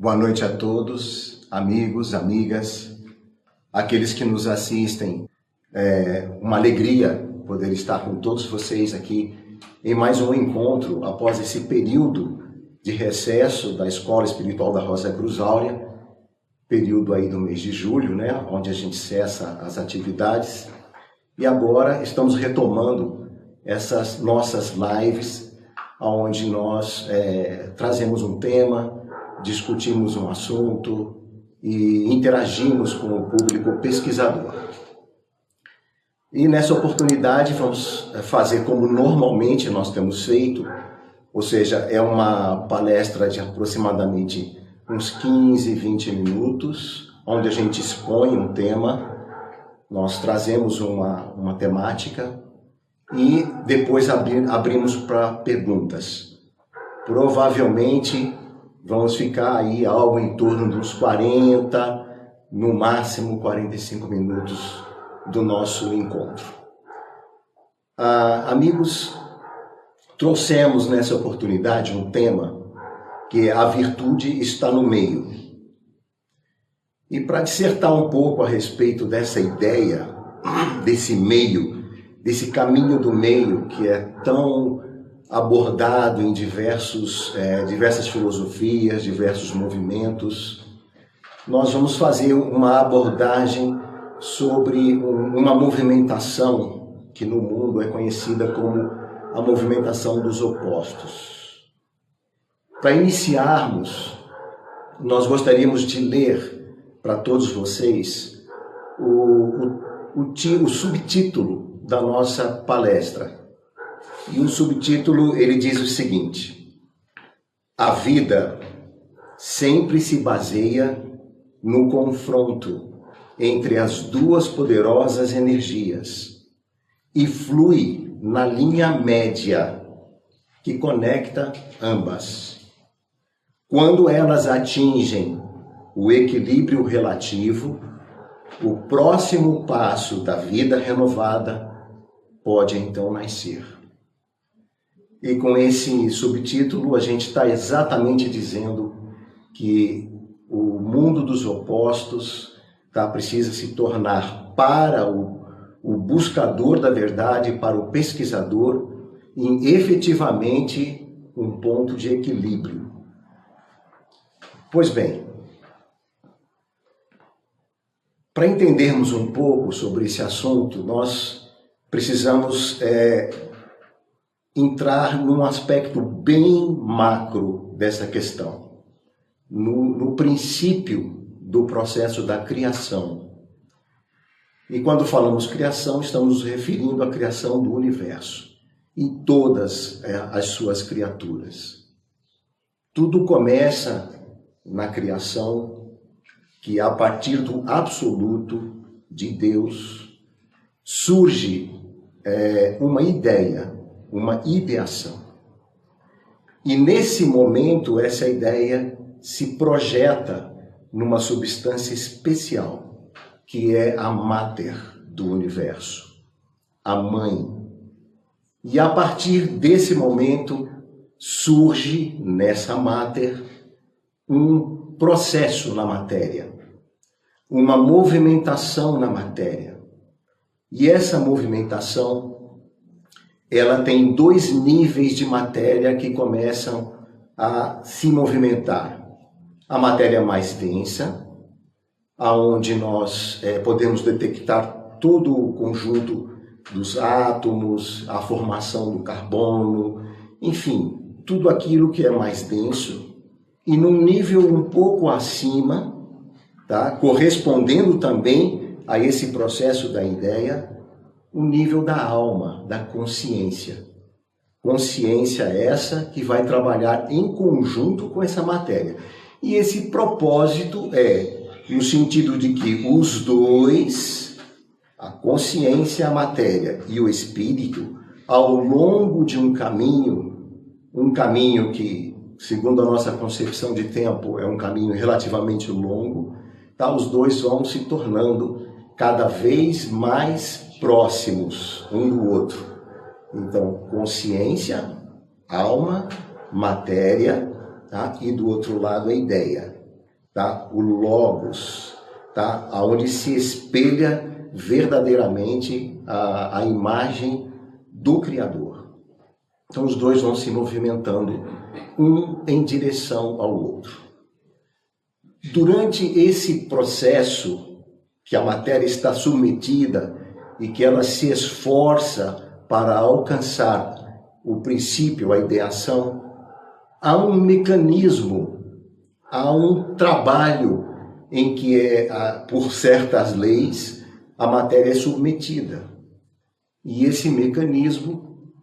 Boa noite a todos, amigos, amigas, aqueles que nos assistem. É uma alegria poder estar com todos vocês aqui em mais um encontro após esse período de recesso da Escola Espiritual da Rosa Cruz Áurea, período aí do mês de julho, né, onde a gente cessa as atividades. E agora estamos retomando essas nossas lives, onde nós trazemos um tema, discutimos um assunto e interagimos com o público pesquisador. E nessa oportunidade vamos fazer como normalmente nós temos feito, ou seja, é uma palestra de aproximadamente uns 15, 20 minutos, onde a gente expõe um tema, nós trazemos uma temática e depois abrimos para perguntas. Provavelmente vamos ficar aí algo em torno dos 40, no máximo 45 minutos do nosso encontro. Amigos, trouxemos nessa oportunidade um tema que é a virtude está no meio. E para dissertar um pouco a respeito dessa ideia, desse meio, desse caminho do meio que é tão abordado em diversas filosofias, diversos movimentos, nós vamos fazer uma abordagem sobre uma movimentação que no mundo é conhecida como a movimentação dos opostos. Para iniciarmos, nós gostaríamos de ler para todos vocês o subtítulo da nossa palestra. E o subtítulo, ele diz o seguinte: a vida sempre se baseia no confronto entre as duas poderosas energias e flui na linha média que conecta ambas. Quando elas atingem o equilíbrio relativo, o próximo passo da vida renovada pode então nascer. E com esse subtítulo, a gente está exatamente dizendo que o mundo dos opostos precisa se tornar para o buscador da verdade, para o pesquisador, em efetivamente um ponto de equilíbrio. Pois bem, para entendermos um pouco sobre esse assunto, nós precisamos entrar num aspecto bem macro dessa questão, no princípio do processo da criação. E quando falamos criação, estamos nos referindo à criação do universo e todas as suas criaturas. Tudo começa na criação, que a partir do absoluto de Deus surge uma ideia, uma ideação. E nesse momento, essa ideia se projeta numa substância especial, que é a máter do universo, a mãe. E a partir desse momento, surge nessa máter um processo na matéria, uma movimentação na matéria. E essa movimentação, ela tem dois níveis de matéria que começam a se movimentar. A matéria mais densa, aonde nós podemos detectar todo o conjunto dos átomos, a formação do carbono, enfim, tudo aquilo que é mais denso. E num nível um pouco acima, correspondendo também a esse processo da ideia, o nível da alma, da consciência. Consciência essa que vai trabalhar em conjunto com essa matéria. E esse propósito no sentido de que os dois, a consciência, a matéria e o espírito, ao longo de um caminho que, segundo a nossa concepção de tempo, é um caminho relativamente longo, os dois vão se tornando cada vez mais próximos um do outro. Então, consciência, alma, matéria, e do outro lado a ideia. tá? O Logos, tá? Onde se espelha verdadeiramente a imagem do Criador. Então os dois vão se movimentando, um em direção ao outro. Durante esse processo que a matéria está submetida e que ela se esforça para alcançar o princípio, a ideação, há um mecanismo, há um trabalho em que, por certas leis, a matéria é submetida. E esse mecanismo,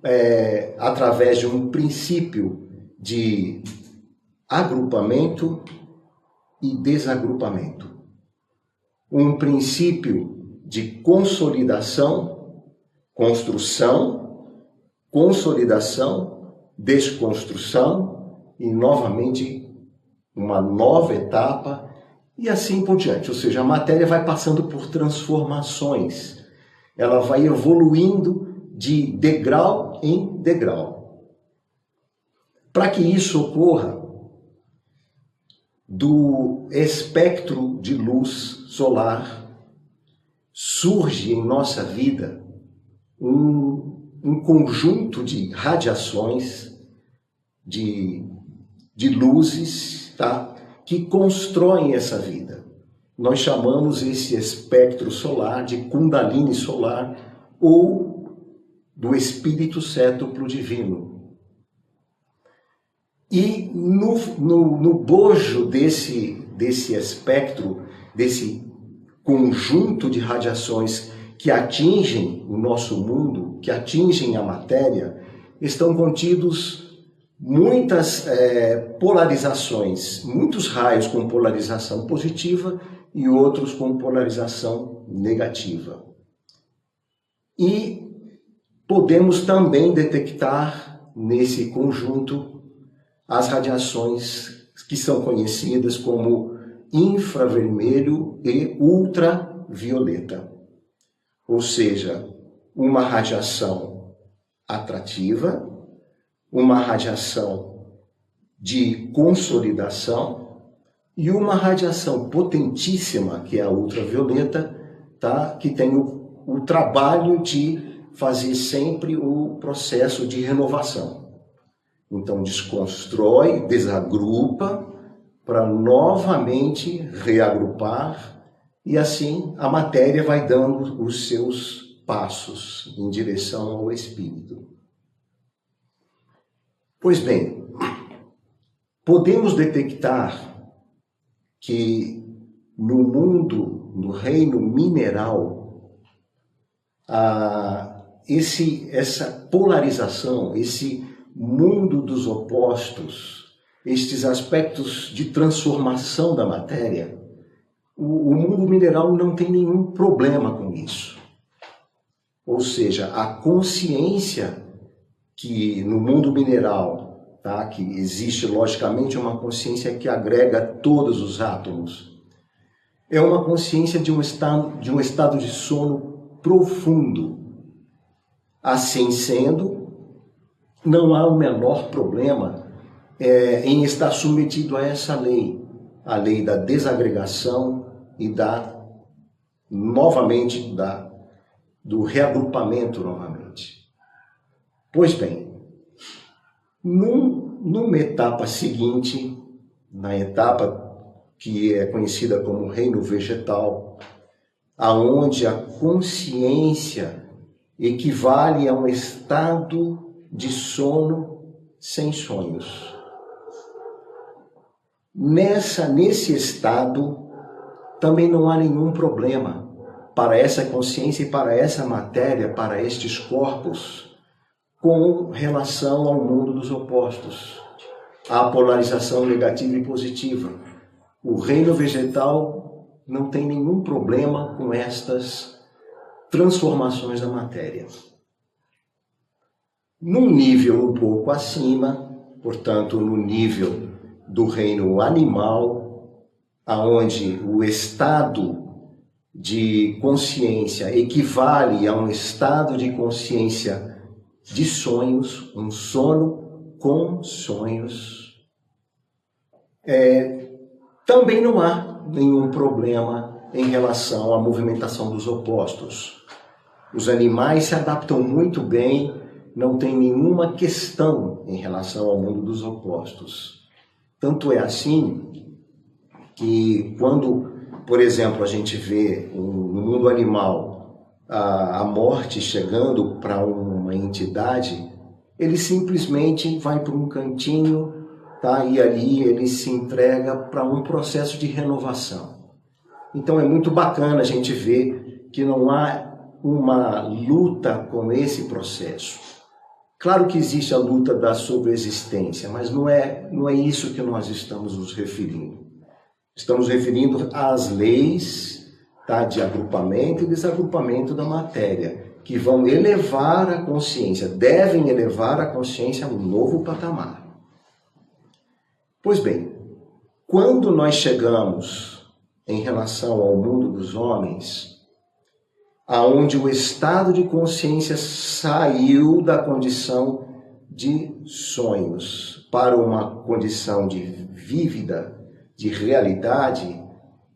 através de um princípio de agrupamento e desagrupamento. Um princípio de consolidação, construção, consolidação, desconstrução e, novamente, uma nova etapa e assim por diante. Ou seja, a matéria vai passando por transformações. Ela vai evoluindo de degrau em degrau. Para que isso ocorra, do espectro de luz solar surge em nossa vida um conjunto de radiações, de luzes, tá? Que constroem essa vida. Nós chamamos esse espectro solar de Kundalini solar ou do espírito cétuplo divino. E no bojo desse espectro, desse conjunto de radiações que atingem o nosso mundo, que atingem a matéria, estão contidos muitas polarizações, muitos raios com polarização positiva e outros com polarização negativa. E podemos também detectar nesse conjunto as radiações que são conhecidas como infravermelho e ultravioleta. Ou seja, uma radiação atrativa, uma radiação de consolidação e uma radiação potentíssima, que é a ultravioleta, tá? Que tem o trabalho de fazer sempre o processo de renovação. Então, desconstrói, desagrupa, para novamente reagrupar, e assim a matéria vai dando os seus passos em direção ao espírito. Pois bem, podemos detectar que no mundo, no reino mineral, essa polarização, esse mundo dos opostos, estes aspectos de transformação da matéria, o mundo mineral não tem nenhum problema com isso. Ou seja, a consciência que no mundo mineral, tá, que existe logicamente uma consciência que agrega todos os átomos, é uma consciência de um estado de sono profundo. Assim sendo, não há o menor problema em estar submetido a essa lei, a lei da desagregação e do reagrupamento novamente. Pois bem, numa etapa seguinte, na etapa que é conhecida como reino vegetal, aonde a consciência equivale a um estado de sono sem sonhos. Nesse estado, também não há nenhum problema para essa consciência e para essa matéria, para estes corpos, com relação ao mundo dos opostos, à polarização negativa e positiva. O reino vegetal não tem nenhum problema com estas transformações da matéria. Num nível um pouco acima, portanto, no nível do reino animal, aonde o estado de consciência equivale a um estado de consciência de sonhos, um sono com sonhos, Também não há nenhum problema em relação à movimentação dos opostos. Os animais se adaptam muito bem, não tem nenhuma questão em relação ao mundo dos opostos. Tanto é assim que quando, por exemplo, a gente vê no mundo animal a morte chegando para uma entidade, ele simplesmente vai para um cantinho, tá? E ali ele se entrega para um processo de renovação. Então é muito bacana a gente ver que não há uma luta com esse processo. Claro que existe a luta da sobreexistência, mas não é isso que nós estamos nos referindo. Estamos referindo às leis, tá, de agrupamento e desagrupamento da matéria, que vão elevar a consciência, devem elevar a consciência a um novo patamar. Pois bem, quando nós chegamos em relação ao mundo dos homens, aonde o estado de consciência saiu da condição de sonhos para uma condição de vívida, de realidade,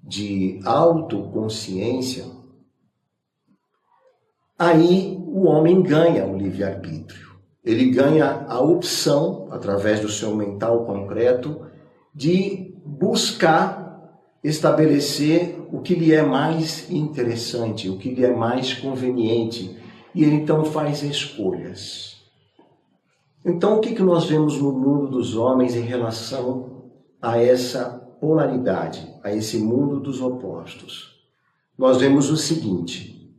de autoconsciência, aí o homem ganha o livre-arbítrio. Ele ganha a opção, através do seu mental concreto, de buscar estabelecer o que lhe é mais interessante, o que lhe é mais conveniente, e ele então faz escolhas. Então, o que nós vemos no mundo dos homens em relação a essa polaridade, a esse mundo dos opostos? Nós vemos o seguinte: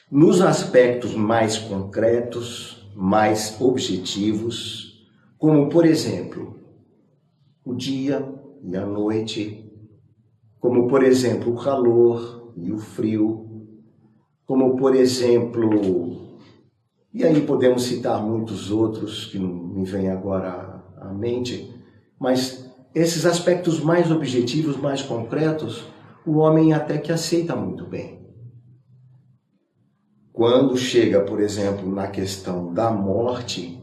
nos aspectos mais concretos, mais objetivos, como, por exemplo, o dia e a noite, como, por exemplo, o calor e o frio, como, por exemplo, e aí podemos citar muitos outros que não me vêm agora à mente, mas esses aspectos mais objetivos, mais concretos, o homem até que aceita muito bem. Quando chega, por exemplo, na questão da morte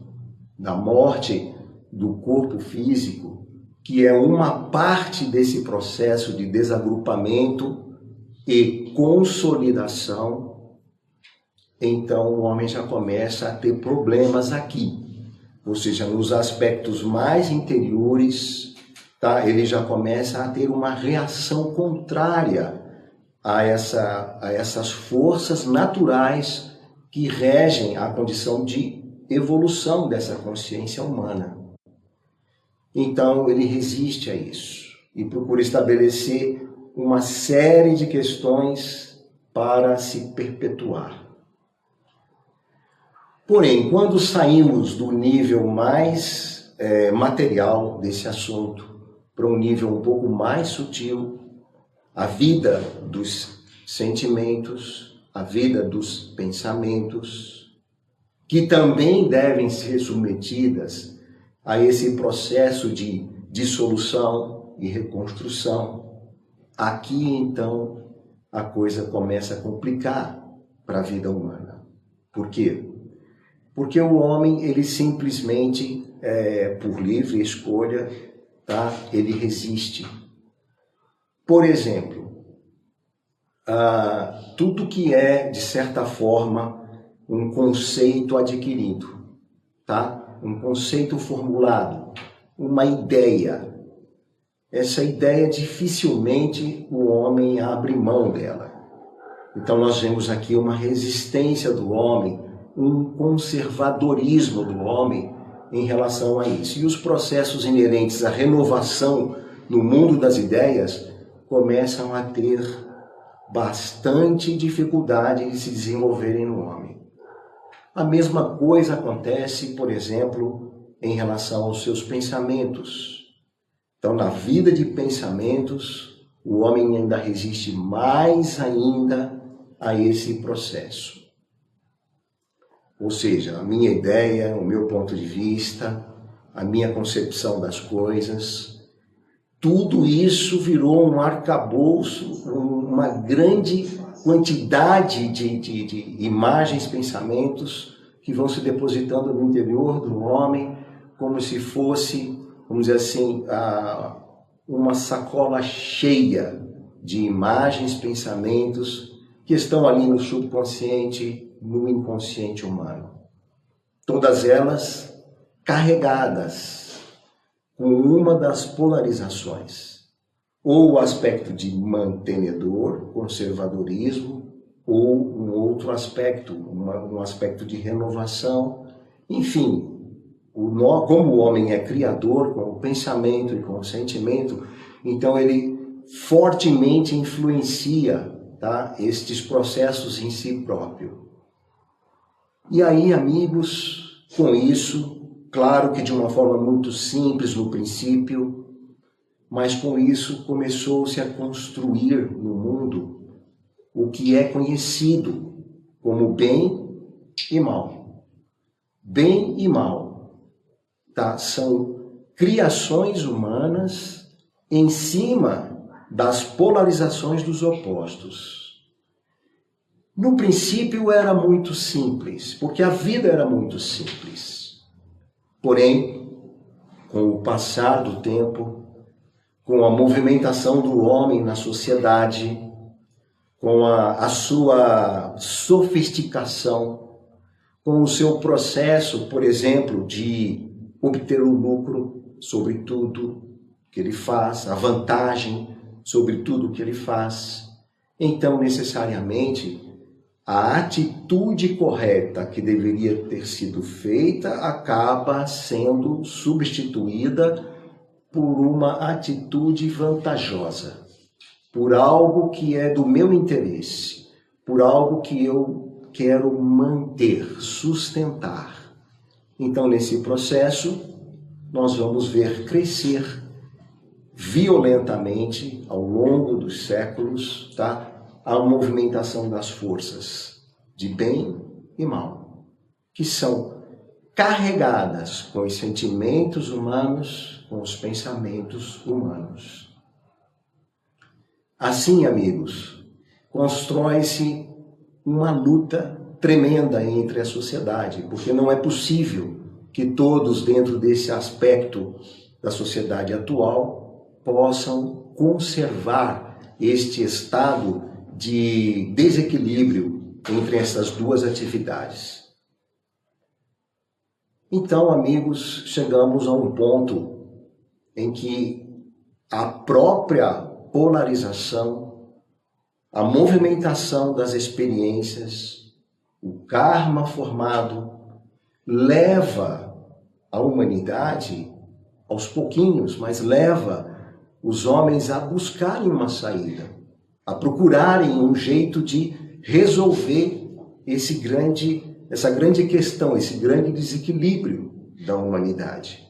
do corpo físico, que é uma parte desse processo de desagrupamento e consolidação, então o homem já começa a ter problemas aqui. Ou seja, nos aspectos mais interiores, tá? Ele já começa a ter uma reação contrária a essas forças naturais que regem a condição de evolução dessa consciência humana. Então, ele resiste a isso e procura estabelecer uma série de questões para se perpetuar. Porém, quando saímos do nível mais material desse assunto para um nível um pouco mais sutil, a vida dos sentimentos, a vida dos pensamentos, que também devem ser submetidas a esse processo de dissolução e reconstrução, aqui então a coisa começa a complicar para a vida humana. Por quê? Porque o homem, ele simplesmente, por livre escolha, tá? Ele resiste. Por exemplo, tudo que é, de certa forma, um conceito adquirido, tá? Um conceito formulado, uma ideia. Essa ideia, dificilmente o homem abre mão dela. Então nós vemos aqui uma resistência do homem, um conservadorismo do homem em relação a isso. E os processos inerentes à renovação no mundo das ideias começam a ter bastante dificuldade de se desenvolverem no homem. A mesma coisa acontece, por exemplo, em relação aos seus pensamentos. Então, na vida de pensamentos, o homem ainda resiste mais ainda a esse processo. Ou seja, a minha ideia, o meu ponto de vista, a minha concepção das coisas, tudo isso virou um arcabouço, uma grande quantidade de imagens, pensamentos que vão se depositando no interior do homem, como se fosse, vamos dizer assim, uma sacola cheia de imagens, pensamentos que estão ali no subconsciente, no inconsciente humano. Todas elas carregadas com uma das polarizações, ou o aspecto de mantenedor, conservadorismo, ou um outro aspecto, um aspecto de renovação. Enfim, como o homem é criador, com o pensamento e com o sentimento, então ele fortemente influencia, tá, estes processos em si próprio. E aí, amigos, com isso, claro que de uma forma muito simples no princípio, mas com isso começou-se a construir no mundo o que é conhecido como bem e mal. Bem e mal, tá? São criações humanas em cima das polarizações dos opostos. No princípio era muito simples, porque a vida era muito simples. Porém, com o passar do tempo, com a movimentação do homem na sociedade, com a sua sofisticação, com o seu processo, por exemplo, de obter o lucro sobre tudo que ele faz, a vantagem sobre tudo que ele faz, então necessariamente a atitude correta que deveria ter sido feita acaba sendo substituída por uma atitude vantajosa, por algo que é do meu interesse, por algo que eu quero manter, sustentar. Então, nesse processo, nós vamos ver crescer violentamente, ao longo dos séculos, tá, a movimentação das forças de bem e mal, que são carregadas com os sentimentos humanos, com os pensamentos humanos. Assim, amigos, constrói-se uma luta tremenda entre a sociedade, porque não é possível que todos, dentro desse aspecto da sociedade atual, possam conservar este estado de desequilíbrio entre essas duas atividades. Então, amigos, chegamos a um ponto em que a própria polarização, a movimentação das experiências, o karma formado, leva a humanidade, aos pouquinhos, mas leva os homens a buscarem uma saída, a procurarem um jeito de resolver essa grande questão, esse grande desequilíbrio da humanidade.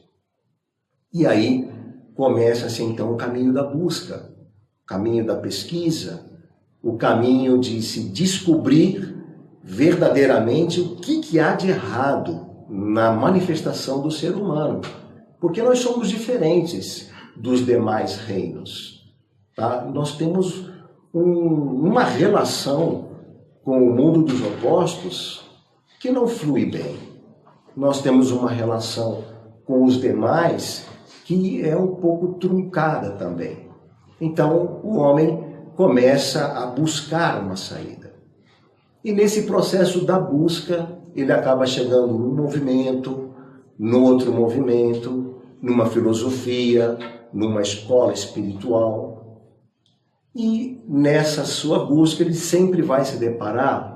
E aí começa-se então o caminho da busca, o caminho da pesquisa, o caminho de se descobrir verdadeiramente o que há de errado na manifestação do ser humano, porque nós somos diferentes dos demais reinos, tá? Nós temos uma relação com o mundo dos opostos que não flui bem. Nós temos uma relação com os demais que é um pouco truncada também. Então, o homem começa a buscar uma saída. E nesse processo da busca, ele acaba chegando num movimento, no outro movimento, numa filosofia, numa escola espiritual. E nessa sua busca, ele sempre vai se deparar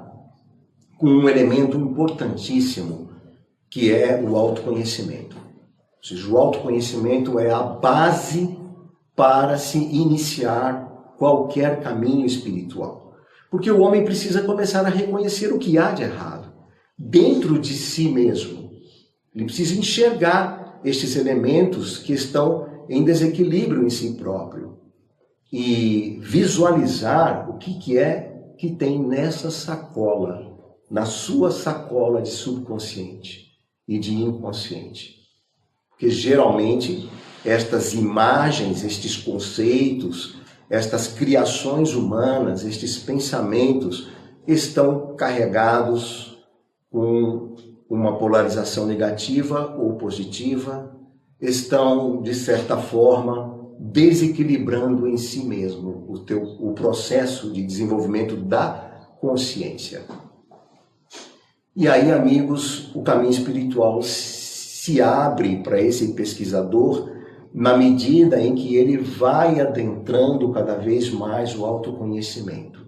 com um elemento importantíssimo, que é o autoconhecimento. Ou seja, o autoconhecimento é a base para se iniciar qualquer caminho espiritual. Porque o homem precisa começar a reconhecer o que há de errado dentro de si mesmo. Ele precisa enxergar estes elementos que estão em desequilíbrio em si próprio e visualizar o que é que tem nessa sacola, na sua sacola de subconsciente e de inconsciente. Porque geralmente estas imagens, estes conceitos, estas criações humanas, estes pensamentos estão carregados com uma polarização negativa ou positiva, estão, de certa forma, desequilibrando em si mesmo o processo de desenvolvimento da consciência. E aí, amigos, o caminho espiritual se abre para esse pesquisador na medida em que ele vai adentrando cada vez mais o autoconhecimento.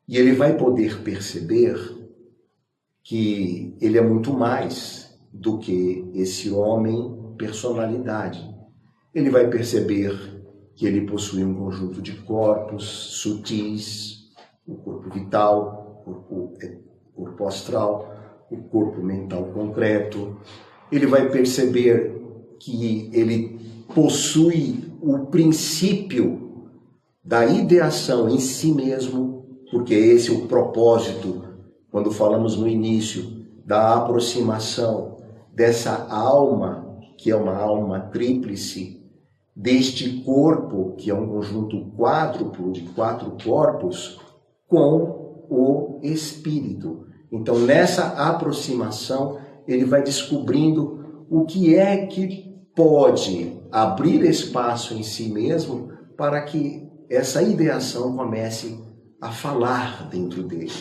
E ele vai poder perceber que ele é muito mais do que esse homem personalidade. Ele vai perceber que ele possui um conjunto de corpos sutis, o corpo vital, o corpo astral, o corpo mental concreto. Ele vai perceber que ele possui o princípio da ideação em si mesmo, porque esse é o propósito, quando falamos no início, da aproximação dessa alma, que é uma alma tríplice, deste corpo, que é um conjunto quádruplo de 4 corpos, com o espírito. Então, nessa aproximação, ele vai descobrindo o que é que pode abrir espaço em si mesmo para que essa ideação comece a falar dentro dele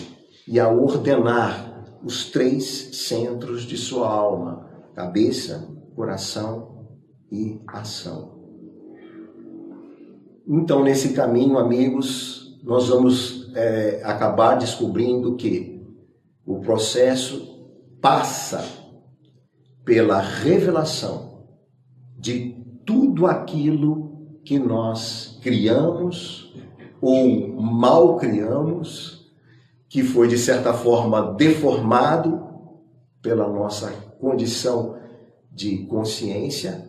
e a ordenar os 3 centros de sua alma: cabeça, coração e ação. Então, nesse caminho, amigos, nós vamos acabar descobrindo que o processo passa pela revelação de tudo aquilo que nós criamos ou mal criamos, que foi de certa forma deformado pela nossa condição de consciência,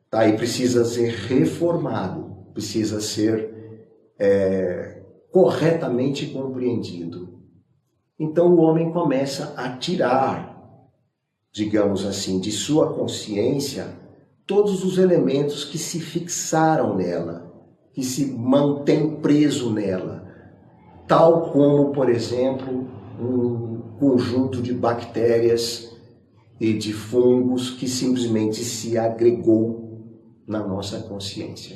tá? E precisa ser reformado, precisa ser corretamente compreendido. Então o homem começa a tirar, digamos assim, de sua consciência todos os elementos que se fixaram nela, que se mantém preso nela, tal como, por exemplo, um conjunto de bactérias e de fungos que simplesmente se agregou na nossa consciência.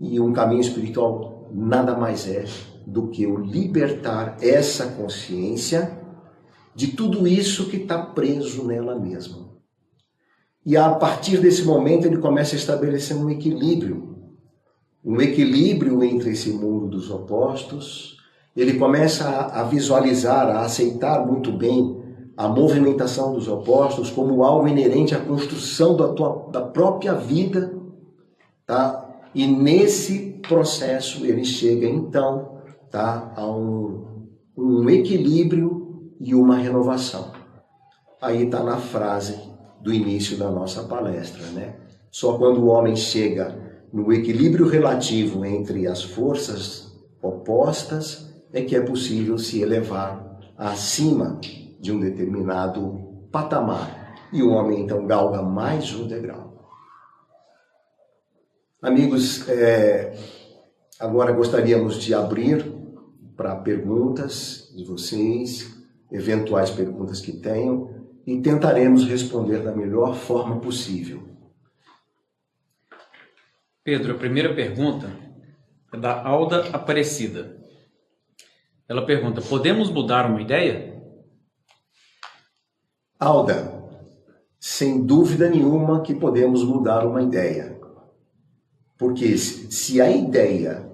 E um caminho espiritual nada mais é do que o libertar essa consciência de tudo isso que está preso nela mesma. E a partir desse momento ele começa a estabelecer um equilíbrio entre esse mundo dos opostos. Ele começa a visualizar, a aceitar muito bem a movimentação dos opostos como algo inerente à construção da própria vida, tá? E nesse processo ele chega então, tá, a um equilíbrio e uma renovação. Aí está na frase do início da nossa palestra, né? Só quando o homem chega no equilíbrio relativo entre as forças opostas é que é possível se elevar acima de um determinado patamar. E o homem então galga mais um degrau. Amigos, agora gostaríamos de abrir para perguntas de vocês, eventuais perguntas que tenham, e tentaremos responder da melhor forma possível. Pedro, a primeira pergunta é da Alda Aparecida. Ela pergunta: podemos mudar uma ideia? Alda, sem dúvida nenhuma que podemos mudar uma ideia. Porque se a ideia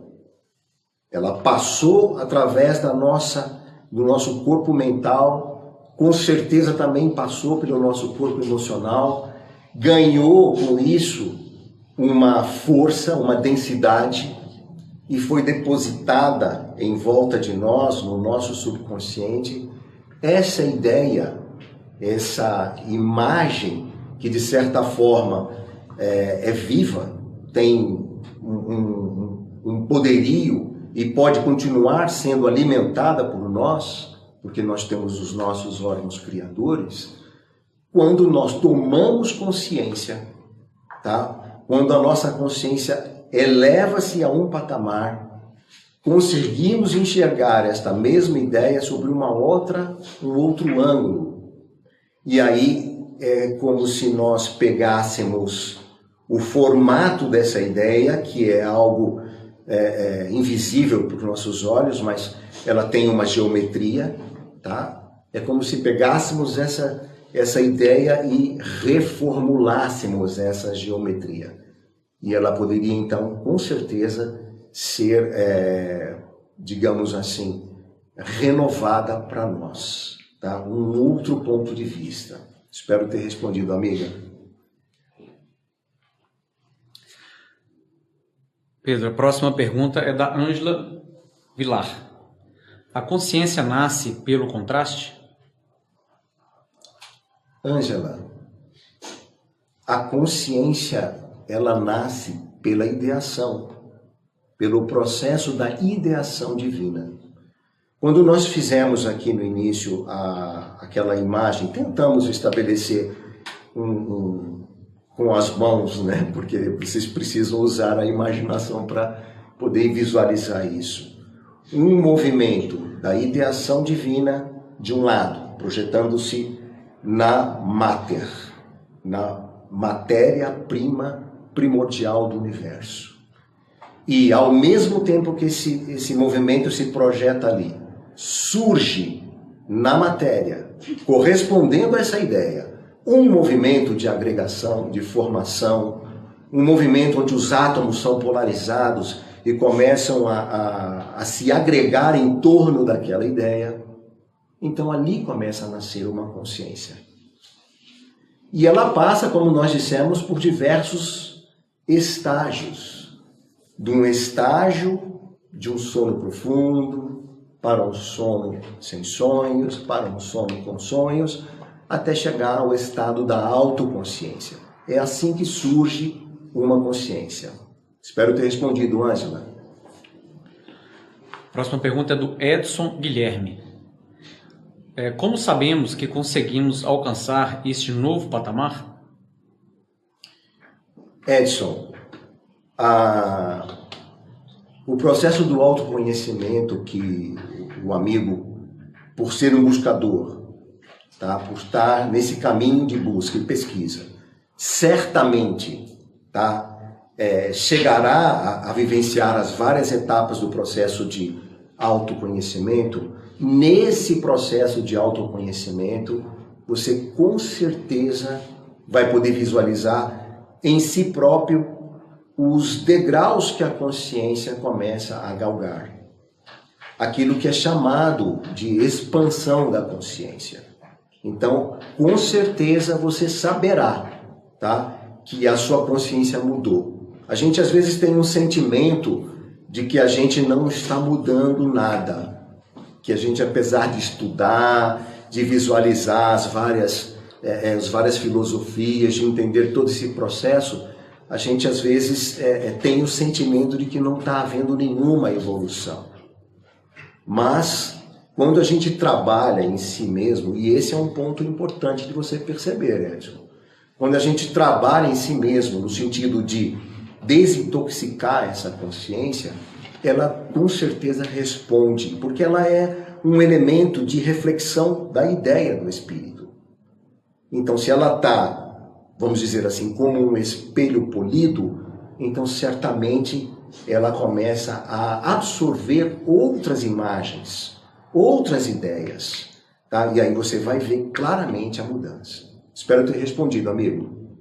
ela passou através do nosso corpo mental, com certeza também passou pelo nosso corpo emocional, ganhou com isso uma força, uma densidade, e foi depositada em volta de nós, no nosso subconsciente, essa ideia, essa imagem que de certa forma é viva, tem um poderio e pode continuar sendo alimentada por nós, porque nós temos os nossos órgãos criadores. Quando nós tomamos consciência, tá? Quando a nossa consciência eleva-se a um patamar, conseguimos enxergar esta mesma ideia sobre um outro ângulo. E aí é como se nós pegássemos o formato dessa ideia, que é algo invisível para os nossos olhos, mas ela tem uma geometria, tá? É como se pegássemos essa ideia e reformulássemos essa geometria. E ela poderia, então, com certeza, ser, digamos assim, renovada para nós, tá? Um outro ponto de vista. Espero ter respondido, amiga. Pedro, a próxima pergunta é da Ângela Vilar. A consciência nasce pelo contraste? Ângela, a consciência, ela nasce pela ideação, pelo processo da ideação divina. Quando nós fizemos aqui no início aquela imagem, tentamos estabelecer com as mãos, né? Porque vocês precisam usar a imaginação para poder visualizar isso. Um movimento da ideação divina de um lado, projetando-se na mater, na matéria-prima primordial do universo. E ao mesmo tempo que esse movimento se projeta ali, surge na matéria, correspondendo a essa ideia, um movimento de agregação, de formação, um movimento onde os átomos são polarizados e começam a se agregar em torno daquela ideia. Então ali começa a nascer uma consciência. E ela passa, como nós dissemos, por diversos estágios. De um estágio de um sono profundo, para um sono sem sonhos, para um sono com sonhos, até chegar ao estado da autoconsciência. É assim que surge uma consciência. Espero ter respondido, Ângela. Próxima pergunta é do Edson Guilherme. Como sabemos que conseguimos alcançar este novo patamar? Edson, o processo do autoconhecimento que o amigo, por ser um buscador, tá? Por estar nesse caminho de busca e pesquisa, certamente, tá? Chegará a vivenciar as várias etapas do processo de autoconhecimento. Nesse processo de autoconhecimento, você com certeza vai poder visualizar em si próprio os degraus que a consciência começa a galgar. Aquilo que é chamado de expansão da consciência. Então, com certeza você saberá, tá, que a sua consciência mudou. A gente às vezes tem um sentimento de que a gente não está mudando nada. Que a gente, apesar de estudar, de visualizar as várias filosofias, de entender todo esse processo, a gente às vezes tem o sentimento de que não está havendo nenhuma evolução. Mas, quando a gente trabalha em si mesmo, e esse é um ponto importante de você perceber, Edson, quando a gente trabalha em si mesmo, no sentido de desintoxicar essa consciência, ela com certeza responde, porque ela é um elemento de reflexão da ideia do espírito. Então, se ela está, vamos dizer assim, como um espelho polido, então certamente ela começa a absorver outras imagens, outras ideias, tá? E aí você vai ver claramente a mudança. Espero ter respondido, amigo.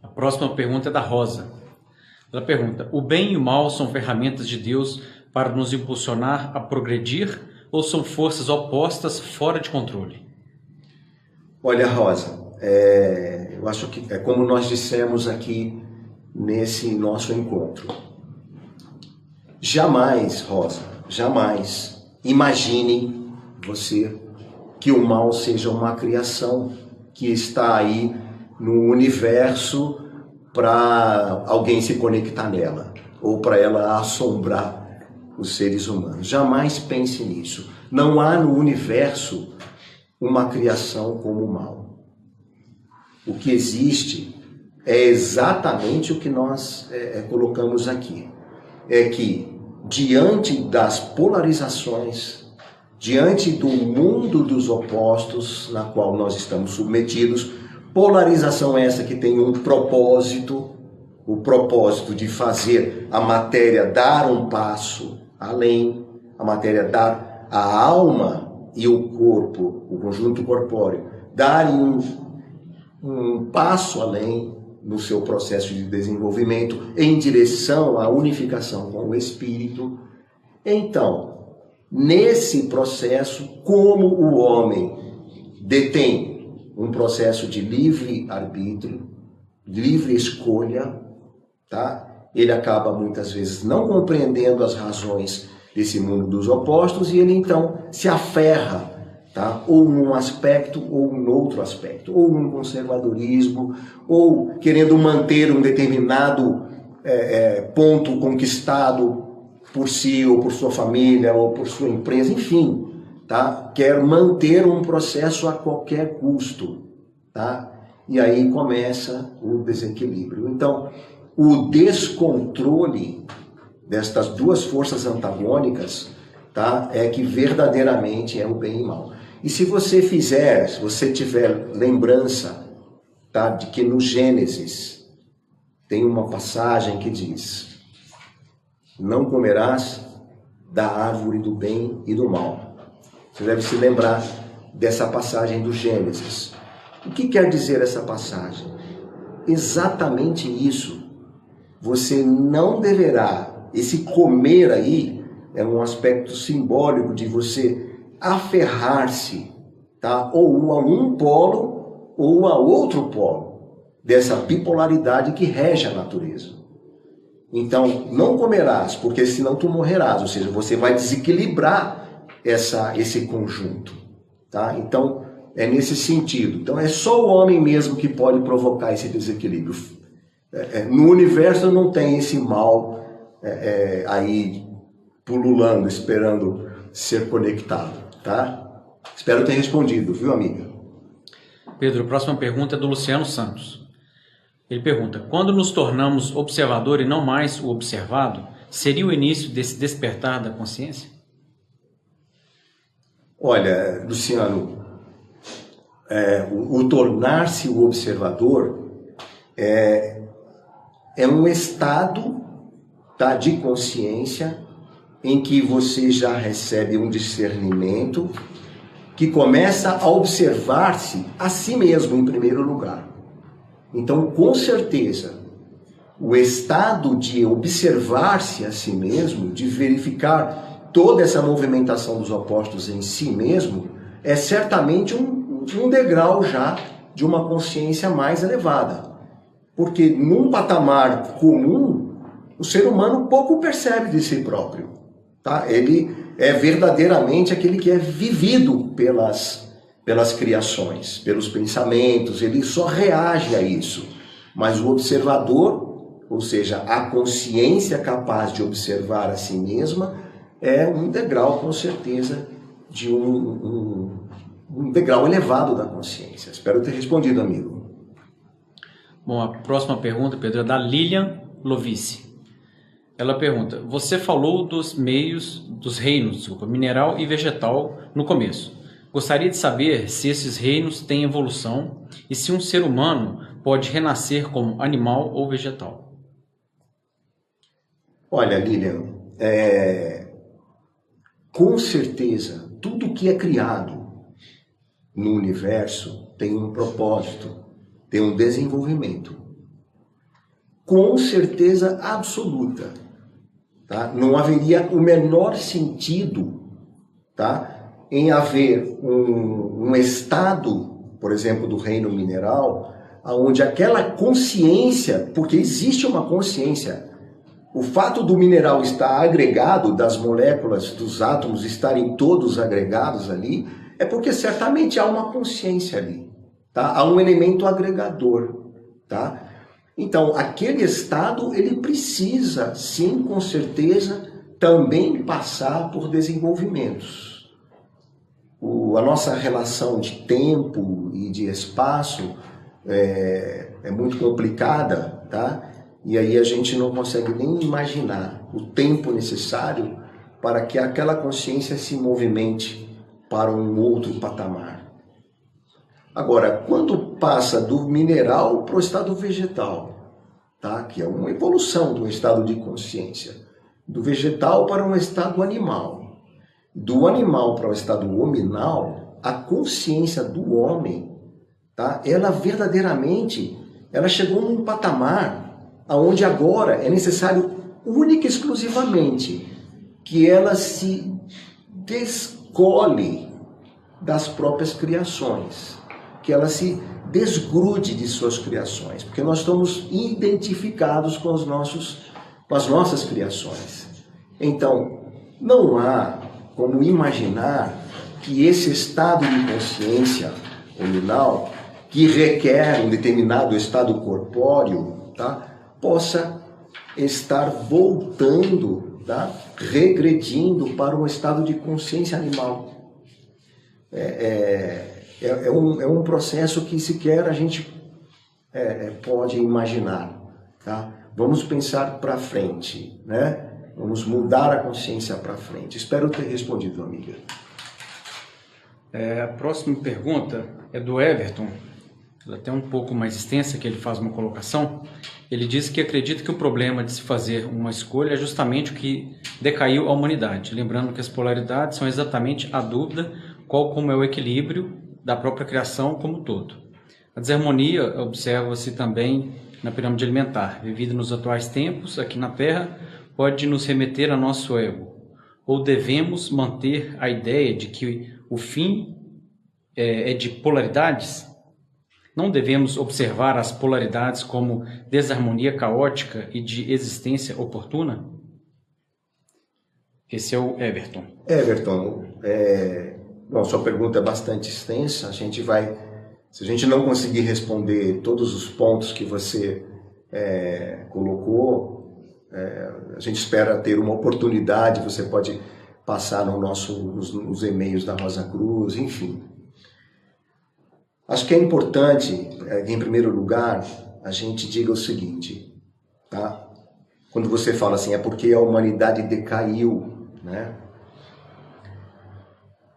A próxima pergunta é da Rosa. Ela pergunta: o bem e o mal são ferramentas de Deus para nos impulsionar a progredir ou são forças opostas fora de controle? Olha, Rosa, eu acho que é como nós dissemos aqui nesse nosso encontro. Jamais, Rosa, jamais imagine você que o mal seja uma criação que está aí no universo para alguém se conectar nela, ou para ela assombrar os seres humanos. Jamais pense nisso. Não há no universo uma criação como o mal. O que existe é exatamente o que nós colocamos aqui. É que, diante das polarizações, diante do mundo dos opostos na qual nós estamos submetidos, Polarização essa que tem um propósito, o propósito de fazer a matéria dar um passo além, a matéria dar a alma e o corpo, o conjunto corpóreo, darem um passo além no seu processo de desenvolvimento em direção à unificação com o espírito. Então, nesse processo, como o homem detém um processo de livre arbítrio, livre escolha, tá? Ele acaba muitas vezes não compreendendo as razões desse mundo dos opostos e ele então se aferra, tá? Ou num aspecto ou em outro aspecto, ou num conservadorismo, ou querendo manter um determinado ponto conquistado por si, ou por sua família, ou por sua empresa, enfim, tá? Quer manter um processo a qualquer custo, tá? E aí começa o desequilíbrio. Então, o descontrole destas duas forças antagônicas, tá? É que verdadeiramente é o bem e o mal. E se você tiver lembrança, tá? De que no Gênesis tem uma passagem que diz: não comerás da árvore do bem e do mal. Você deve se lembrar dessa passagem do Gênesis. O que quer dizer essa passagem? Exatamente isso. Você não deverá, esse comer aí é um aspecto simbólico de você aferrar-se, tá? Ou a um polo ou a outro polo, dessa bipolaridade que rege a natureza. Então, não comerás, porque senão tu morrerás, ou seja, você vai desequilibrar esse conjunto, tá? Então, é nesse sentido. Então, é só o homem mesmo que pode provocar esse desequilíbrio. No universo não tem esse mal aí pululando, esperando ser conectado, tá? Espero ter respondido, viu, amiga? Pedro, a próxima pergunta é do Luciano Santos. Ele pergunta: quando nos tornamos observador e não mais o observado, seria o início desse despertar da consciência? Olha, Luciano, o tornar-se o observador é um estado, tá, de consciência em que você já recebe um discernimento que começa a observar-se a si mesmo em primeiro lugar. Então, com certeza, o estado de observar-se a si mesmo, de verificar toda essa movimentação dos opostos em si mesmo, é certamente um degrau já de uma consciência mais elevada. Porque num patamar comum, o ser humano pouco percebe de si próprio, tá? Ele é verdadeiramente aquele que é vivido pelas criações, pelos pensamentos, ele só reage a isso. Mas o observador, ou seja, a consciência capaz de observar a si mesma, é um degrau, com certeza, de um degrau elevado da consciência. Espero ter respondido, amigo. Bom, a próxima pergunta, Pedro, é da Lilian Lovice. Ela pergunta: você falou dos reinos, mineral e vegetal no começo. Gostaria de saber se esses reinos têm evolução e se um ser humano pode renascer como animal ou vegetal. Olha, Lilian, com certeza, tudo que é criado no universo tem um propósito, tem um desenvolvimento. Com certeza absoluta, tá? Não haveria o menor sentido, tá, em haver um estado, por exemplo, do reino mineral, onde aquela consciência, porque existe uma consciência, o fato do mineral estar agregado, das moléculas, dos átomos estarem todos agregados ali, é porque certamente há uma consciência ali, tá? Há um elemento agregador, tá? Então, aquele estado, ele precisa, sim, com certeza, também passar por desenvolvimentos. A nossa relação de tempo e de espaço é muito complicada, tá? E aí a gente não consegue nem imaginar o tempo necessário para que aquela consciência se movimente para um outro patamar. Agora, quando passa do mineral para o estado vegetal, tá? Que é uma evolução do estado de consciência, do vegetal para um estado animal, do animal para o estado hominal, a consciência do homem, tá? Ela verdadeiramente, ela chegou num patamar onde agora é necessário única e exclusivamente que ela se descole das próprias criações, que ela se desgrude de suas criações, porque nós estamos identificados com as nossas criações. Então, não há como imaginar que esse estado de consciência hominal, que requer um determinado estado corpóreo, tá, possa estar voltando, tá, regredindo para um estado de consciência animal. É um processo que sequer a gente pode imaginar. Tá? Vamos pensar para frente, né? Vamos mudar a consciência para frente. Espero ter respondido, amiga. A próxima pergunta é do Everton, até um pouco mais extensa, que ele faz uma colocação. Ele diz que acredita que o problema de se fazer uma escolha é justamente o que decaiu a humanidade. Lembrando que as polaridades são exatamente a dúvida qual como é o equilíbrio da própria criação como um todo. A desarmonia observa-se também na pirâmide alimentar, vivida nos atuais tempos, aqui na Terra, pode nos remeter a nosso ego. Ou devemos manter a ideia de que o fim é de polaridades? Não devemos observar as polaridades como desarmonia caótica e de existência oportuna? Esse é o Everton. Everton, bom, sua pergunta é bastante extensa. Se a gente não conseguir responder todos os pontos que você colocou, a gente espera ter uma oportunidade. Você pode passar nos e-mails da Rosa Cruz, enfim. Acho que é importante, em primeiro lugar, a gente diga o seguinte, tá? Quando você fala assim, é porque a humanidade decaiu, né?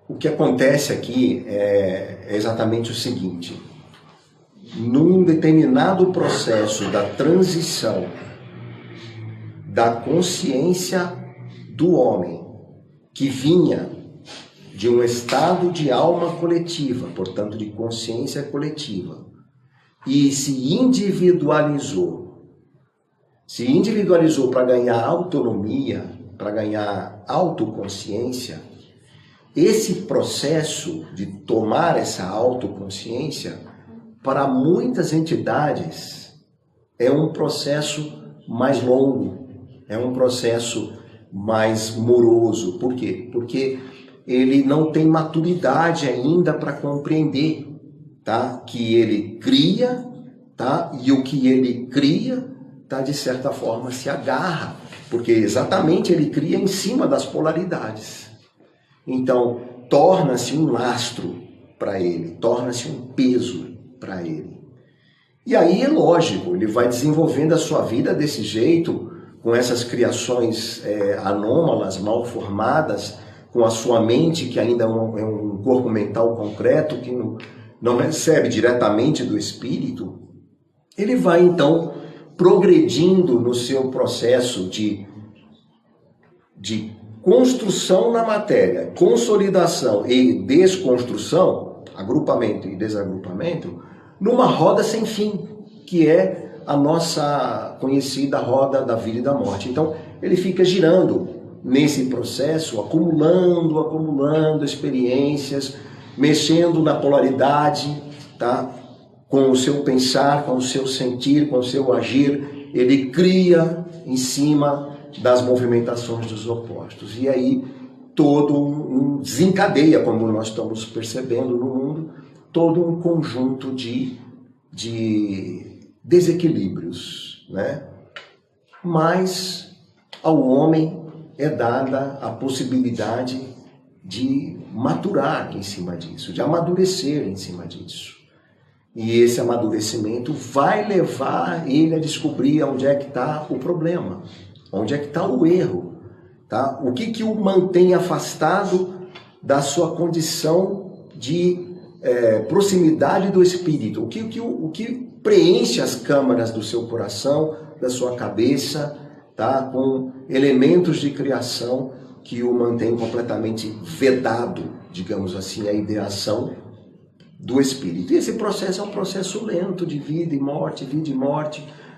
O que acontece aqui é exatamente o seguinte: num determinado processo da transição da consciência do homem, que vinha de um estado de alma coletiva, portanto de consciência coletiva, e se individualizou para ganhar autonomia, para ganhar autoconsciência. Esse processo de tomar essa autoconsciência, para muitas entidades, é um processo mais longo, é um processo mais moroso. Por quê? Porque ele não tem maturidade ainda para compreender, tá? Que ele cria, tá? E o que ele cria, tá? De certa forma se agarra, porque exatamente ele cria em cima das polaridades. Então, torna-se um lastro para ele, torna-se um peso para ele. E aí é lógico, ele vai desenvolvendo a sua vida desse jeito, com essas criações anômalas, mal formadas, com a sua mente, que ainda é um corpo mental concreto, que não recebe diretamente do espírito. Ele vai, então, progredindo no seu processo de construção na matéria, consolidação e desconstrução, agrupamento e desagrupamento, numa roda sem fim, que é a nossa conhecida roda da vida e da morte. Então, ele fica girando nesse processo, acumulando experiências, mexendo na polaridade, tá? Com o seu pensar, com o seu sentir, com o seu agir. Ele cria em cima das movimentações dos opostos. E aí todo desencadeia, como nós estamos percebendo no mundo, todo um conjunto de desequilíbrios, né? Mas ao homem é dada a possibilidade de maturar em cima disso, de amadurecer em cima disso. E esse amadurecimento vai levar ele a descobrir onde é que está o problema, onde é que está o erro, tá? O que o mantém afastado da sua condição de proximidade do Espírito, o que preenche as câmaras do seu coração, da sua cabeça, tá? Com elementos de criação que o mantém completamente vedado, digamos assim, a ideação do Espírito. E esse processo é um processo lento de vida e morte,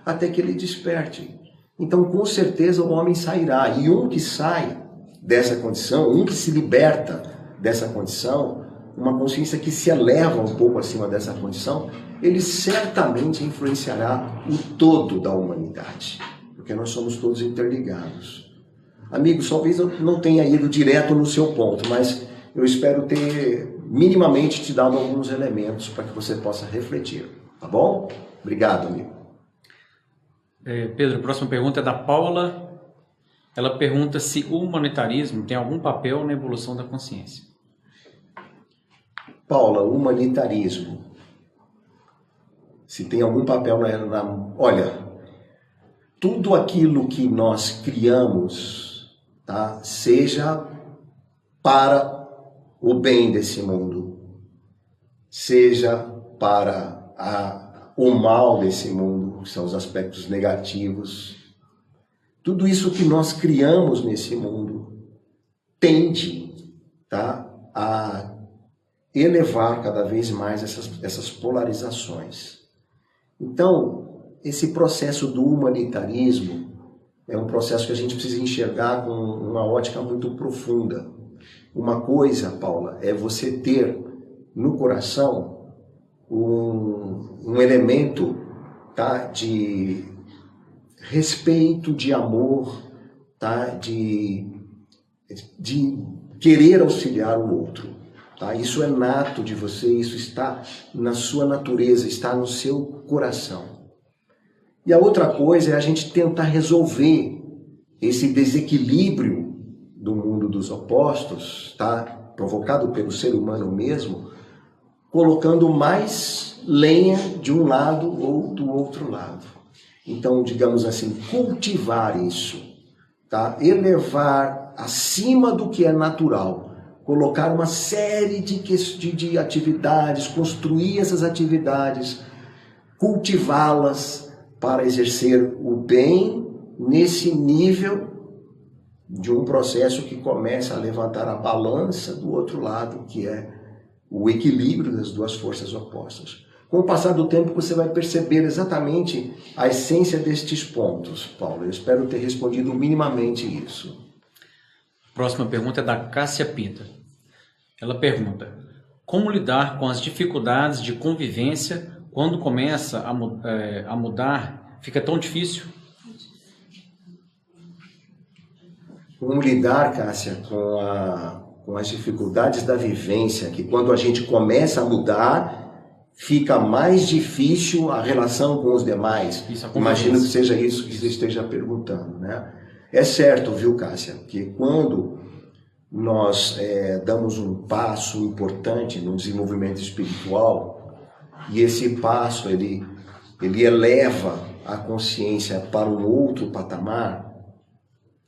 até que ele desperte. Então, com certeza, o homem sairá. E um que sai dessa condição, um que se liberta dessa condição, uma consciência que se eleva um pouco acima dessa condição, ele certamente influenciará o todo da humanidade, porque nós somos todos interligados. Amigos, talvez eu não tenha ido direto no seu ponto, mas eu espero ter minimamente te dado alguns elementos para que você possa refletir, tá bom? Obrigado, amigo. Pedro, a próxima pergunta é da Paula. Ela pergunta se o humanitarismo tem algum papel na evolução da consciência. Paula, humanitarismo. Se tem algum papel Olha, tudo aquilo que nós criamos, tá, seja para o bem desse mundo, seja para o mal desse mundo, que são os aspectos negativos, tudo isso que nós criamos nesse mundo tende, tá, a elevar cada vez mais essas polarizações. Então, esse processo do humanitarismo é um processo que a gente precisa enxergar com uma ótica muito profunda. Uma coisa, Paula, é você ter no coração um elemento, tá, de respeito, de amor, tá, de querer auxiliar o outro. Tá? Isso é nato de você, isso está na sua natureza, está no seu coração. E a outra coisa é a gente tentar resolver esse desequilíbrio do mundo dos opostos, tá? Provocado pelo ser humano mesmo, colocando mais lenha de um lado ou do outro lado. Então, digamos assim, cultivar isso, tá? Elevar acima do que é natural, colocar uma série de atividades, construir essas atividades, cultivá-las para exercer o bem nesse nível de um processo que começa a levantar a balança do outro lado, que é o equilíbrio das duas forças opostas. Com o passar do tempo, você vai perceber exatamente a essência destes pontos, Paulo. Eu espero ter respondido minimamente isso. Próxima pergunta é da Cássia Pita. Ela pergunta: como lidar com as dificuldades de convivência quando começa a mudar? Fica tão difícil? Como lidar, Cássia, com as dificuldades da vivência, que quando a gente começa a mudar, fica mais difícil a relação com os demais. Imagino que seja isso que você esteja perguntando, né? É certo, viu, Cássia, que quando nós damos um passo importante no desenvolvimento espiritual, e esse passo ele eleva a consciência para um outro patamar,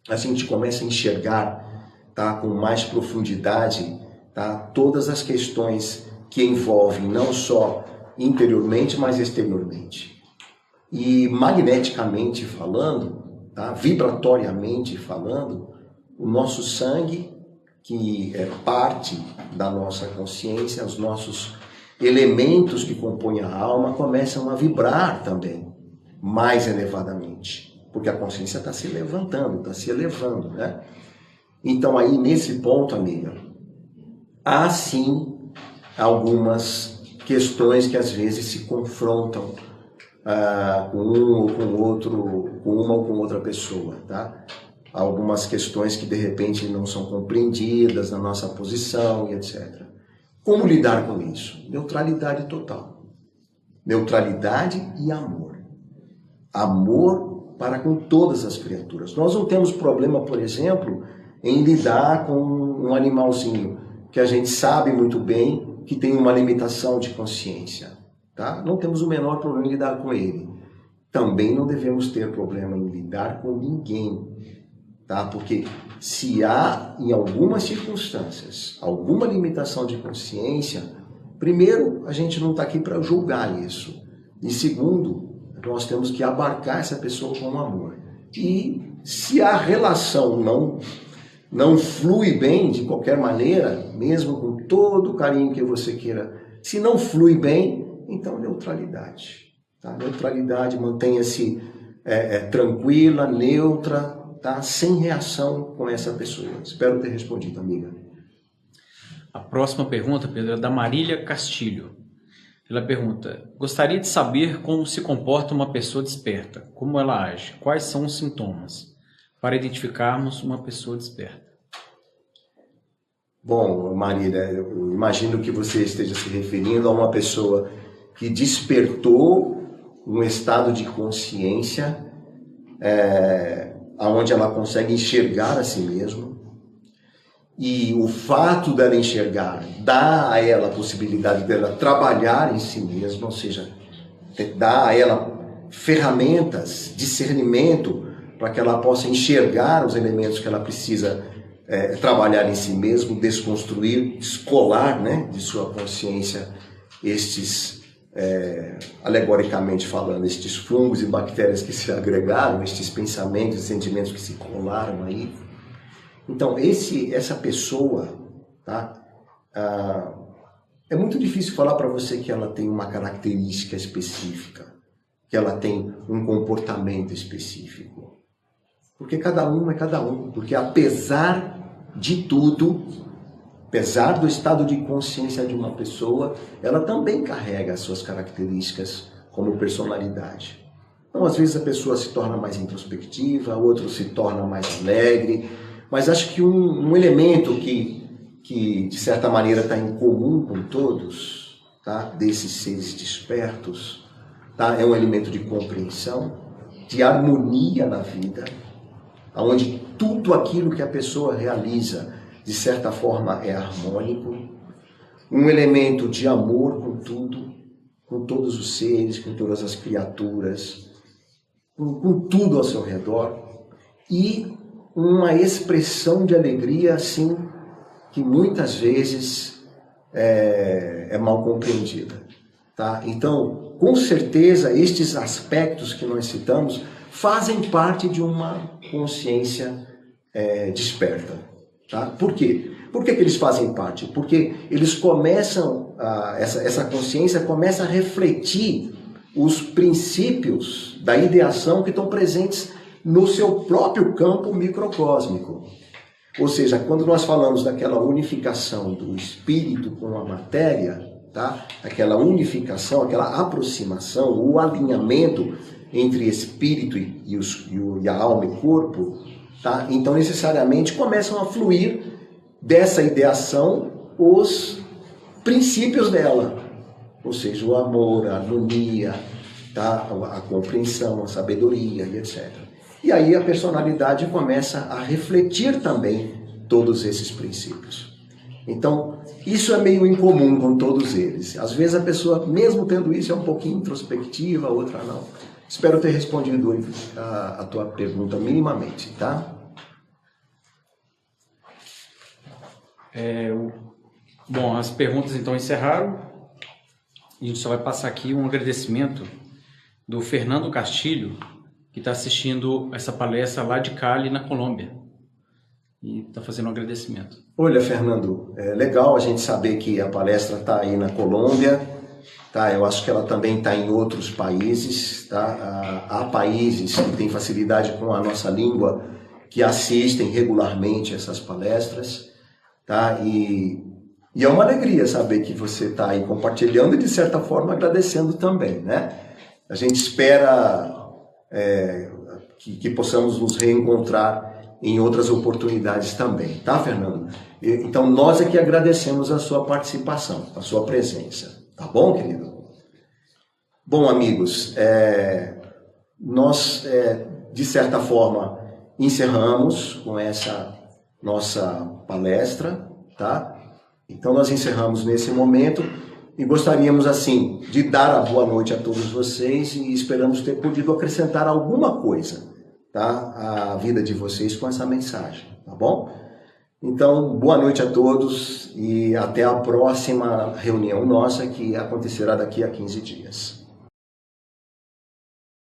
a gente começa a enxergar, tá, com mais profundidade, tá, todas as questões que envolvem não só interiormente, mas exteriormente. E magneticamente falando, tá, vibratoriamente falando, o nosso sangue, que é parte da nossa consciência, os nossos elementos que compõem a alma, começam a vibrar também, mais elevadamente. Porque a consciência está se levantando, está se elevando, né? Então aí, nesse ponto, amiga, há sim algumas questões que às vezes se confrontam com um ou com outro, com uma ou com outra pessoa, tá? Algumas questões que de repente não são compreendidas na nossa posição e etc. Como lidar com isso? Neutralidade total. Neutralidade e amor. Amor para com todas as criaturas. Nós não temos problema, por exemplo, em lidar com um animalzinho que a gente sabe muito bem que tem uma limitação de consciência, tá? Não temos o menor problema em lidar com ele. Também não devemos ter problema em lidar com ninguém, tá? Porque se há, em algumas circunstâncias, alguma limitação de consciência, primeiro, a gente não está aqui para julgar isso. E segundo, nós temos que abarcar essa pessoa com amor. E se a relação não flui bem de qualquer maneira, mesmo com todo o carinho que você queira, se não flui bem, então neutralidade. Tá? Neutralidade, mantenha-se tranquila, neutra, tá? Sem reação com essa pessoa. Espero ter respondido, amiga. A próxima pergunta, Pedro, é da Marília Castilho. Ela pergunta: gostaria de saber como se comporta uma pessoa desperta, como ela age, quais são os sintomas, para identificarmos uma pessoa desperta. Bom, Marília, eu imagino que você esteja se referindo a uma pessoa que despertou um estado de consciência onde ela consegue enxergar a si mesma. E o fato dela enxergar dá a ela a possibilidade dela trabalhar em si mesma, ou seja, dá a ela ferramentas, discernimento, para que ela possa enxergar os elementos que ela precisa trabalhar em si mesmo, desconstruir, descolar, né, de sua consciência estes, alegoricamente falando, estes fungos e bactérias que se agregaram, estes pensamentos e sentimentos que se colaram aí. Então, essa pessoa, tá? É muito difícil falar para você que ela tem uma característica específica, que ela tem um comportamento específico. Porque cada um é cada um. Porque apesar de tudo, apesar do estado de consciência de uma pessoa, ela também carrega as suas características como personalidade. Então, às vezes a pessoa se torna mais introspectiva, outro se torna mais alegre. Mas acho que um elemento que de certa maneira está em comum com todos, tá? Desses seres despertos, tá? É um elemento de compreensão, de harmonia na vida, onde tudo aquilo que a pessoa realiza, de certa forma, é harmônico. Um elemento de amor com tudo, com todos os seres, com todas as criaturas, com tudo ao seu redor. E uma expressão de alegria, assim, que muitas vezes é mal compreendida. Tá? Então, com certeza, estes aspectos que nós citamos fazem parte de uma consciência desperta. Tá? Por quê? Por que eles fazem parte? Porque eles começam, essa consciência começa a refletir os princípios da ideação que estão presentes no seu próprio campo microcósmico. Ou seja, quando nós falamos daquela unificação do espírito com a matéria, tá? Aquela unificação, aquela aproximação, o alinhamento entre espírito e a alma e corpo, tá? Então necessariamente começam a fluir dessa ideação os princípios dela. Ou seja, o amor, a harmonia, tá? A compreensão, a sabedoria e etc. E aí a personalidade começa a refletir também todos esses princípios. Então, isso é meio incomum com todos eles. Às vezes a pessoa, mesmo tendo isso, é um pouquinho introspectiva, a outra não. Espero ter respondido a tua pergunta minimamente, tá? Bom, as perguntas então encerraram. A gente só vai passar aqui um agradecimento do Fernando Castilho, que está assistindo essa palestra lá de Cali, na Colômbia, e está fazendo um agradecimento. Olha, Fernando, é legal a gente saber que a palestra está aí na Colômbia, tá? Eu acho que ela também está em outros países, tá? Há países que têm facilidade com a nossa língua, que assistem regularmente essas palestras, tá? E é uma alegria saber que você está aí compartilhando e, de certa forma, agradecendo também, né? A gente espera que possamos nos reencontrar em outras oportunidades também, tá, Fernando? Então, nós é que agradecemos a sua participação, a sua presença, tá bom, querido? Bom, amigos, nós, de certa forma, encerramos com essa nossa palestra, tá? Então, nós encerramos nesse momento e gostaríamos, assim, de dar a boa noite a todos vocês e esperamos ter podido acrescentar alguma coisa, tá, à vida de vocês com essa mensagem, tá bom? Então, boa noite a todos e até a próxima reunião nossa, que acontecerá daqui a 15 dias.